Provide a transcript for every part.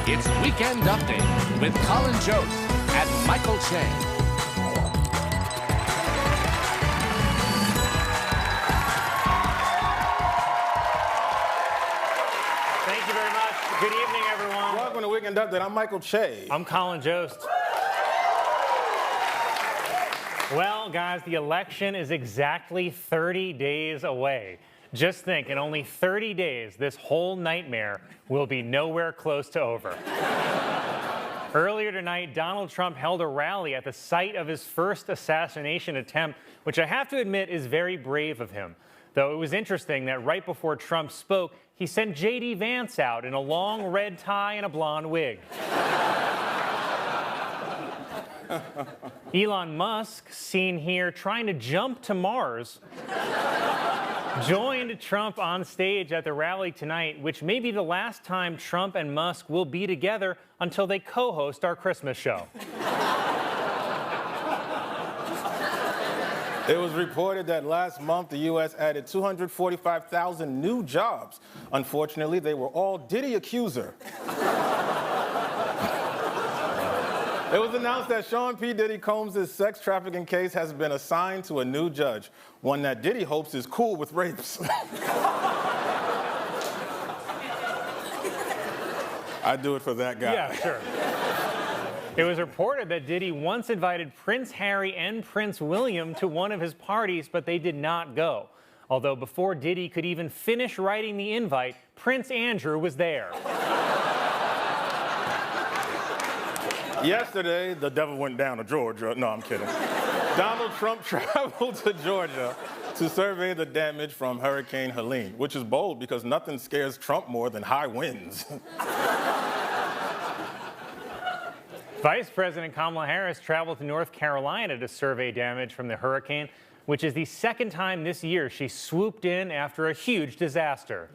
It's Weekend Update with Colin Jost and Michael Che. Thank you very much. Good evening, everyone. Welcome to Weekend Update. I'm Michael Che. I'm Colin Jost. Well, guys, the election is exactly 30 days away. Just think, in only 30 days, this whole nightmare will be nowhere close to over. Earlier tonight, Donald Trump held a rally at the site of his first assassination attempt, which I have to admit is very brave of him. Though it was interesting that right before Trump spoke, he sent J.D. Vance out in a long red tie and a blonde wig. Elon Musk, seen here trying to jump to Mars, joined Trump on stage at the rally tonight, which may be the last time Trump and Musk will be together until they co-host our Christmas show. It was reported that last month the U.S. added 245,000 new jobs. Unfortunately, they were all Diddy accuser. It was announced that Sean P. Diddy Combs' sex trafficking case has been assigned to a new judge, one that Diddy hopes is cool with rapes. I'd do it for that guy. Yeah, sure. It was reported that Diddy once invited Prince Harry and Prince William to one of his parties, but they did not go. Although before Diddy could even finish writing the invite, Prince Andrew was there. Yesterday, the devil went down to Georgia. No, I'm kidding. Donald Trump traveled to Georgia to survey the damage from Hurricane Helene, which is bold because nothing scares Trump more than high winds. Vice President Kamala Harris traveled to North Carolina to survey damage from the hurricane, which is the second time this year she swooped in after a huge disaster.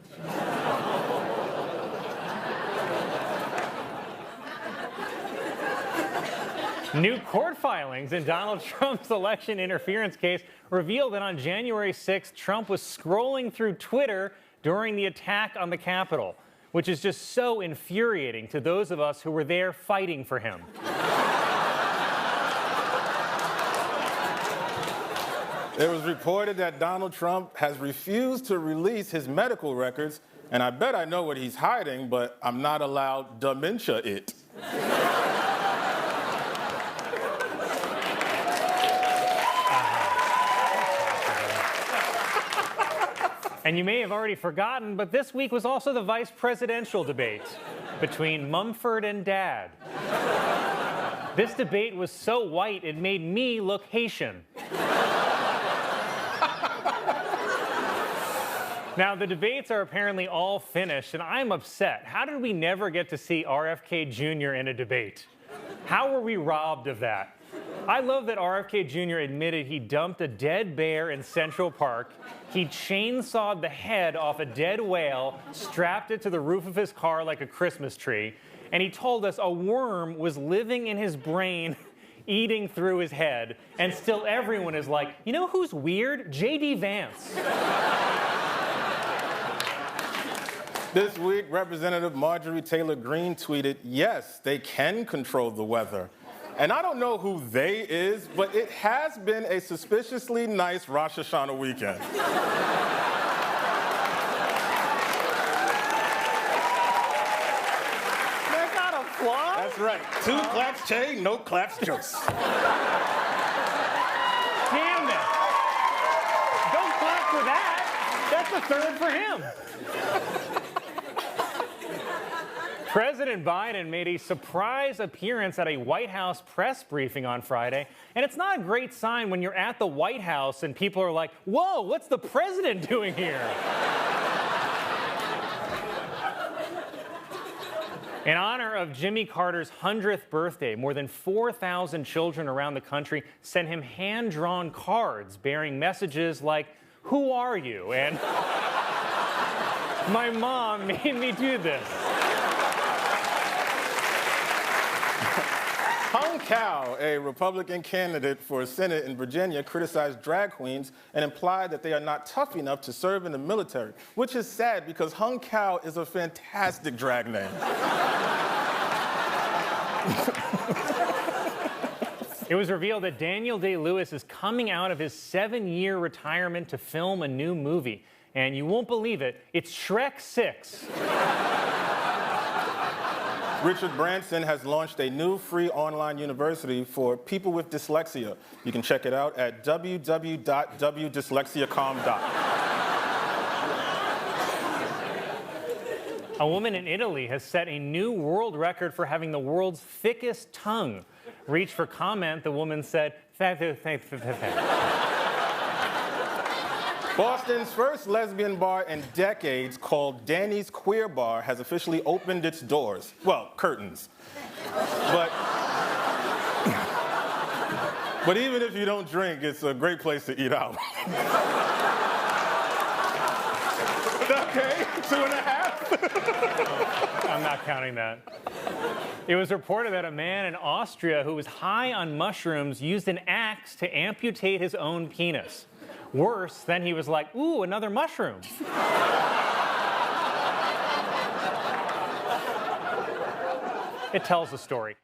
New court filings in Donald Trump's election interference case revealed that on January 6th, Trump was scrolling through Twitter during the attack on the Capitol, which is just so infuriating to those of us who were there fighting for him. It was reported that Donald Trump has refused to release his medical records, and I bet I know what he's hiding, but I'm not allowed dementia it. And you may have already forgotten, but this week was also the vice presidential debate between Mumford and Dad. This debate was so white, it made me look Haitian. Now, the debates are apparently all finished, and I'm upset. How did we never get to see RFK Jr. in a debate? How were we robbed of that? I love that RFK Jr. admitted he dumped a dead bear in Central Park, he chainsawed the head off a dead whale, strapped it to the roof of his car like a Christmas tree, and he told us a worm was living in his brain, eating through his head, and still everyone is like, you know who's weird? J.D. Vance. This week, Representative Marjorie Taylor Greene tweeted, "Yes, they can control the weather." And I don't know who they is, but it has been a suspiciously nice Rosh Hashanah weekend. That's not a flaw? That's right. 2 claps Che, no claps Jost. Damn it. Don't clap for that. That's the third for him. President Biden made a surprise appearance at a White House press briefing on Friday, and it's not a great sign when you're at the White House and people are like, whoa, what's the president doing here? In honor of Jimmy Carter's 100th birthday, more than 4,000 children around the country sent him hand-drawn cards bearing messages like, who are you? And my mom made me do this. Hung Cao, a Republican candidate for Senate in Virginia, criticized drag queens and implied that they are not tough enough to serve in the military, which is sad because Hung Cao is a fantastic drag name. It was revealed that Daniel Day-Lewis is coming out of his 7-year retirement to film a new movie. And you won't believe it, it's Shrek 6. Richard Branson has launched a new free online university for people with dyslexia. You can check it out at www.wdyslexiacom.com. A woman in Italy has set a new world record for having the world's thickest tongue. Reached for comment, the woman said, Boston's first lesbian bar in decades, called Danny's Queer Bar, has officially opened its doors. Well, curtains. But even if you don't drink, it's a great place to eat out. Okay, 2.5? I'm not counting that. It was reported that a man in Austria who was high on mushrooms used an axe to amputate his own penis. Worse, then he was like, ooh, another mushroom. It tells the story.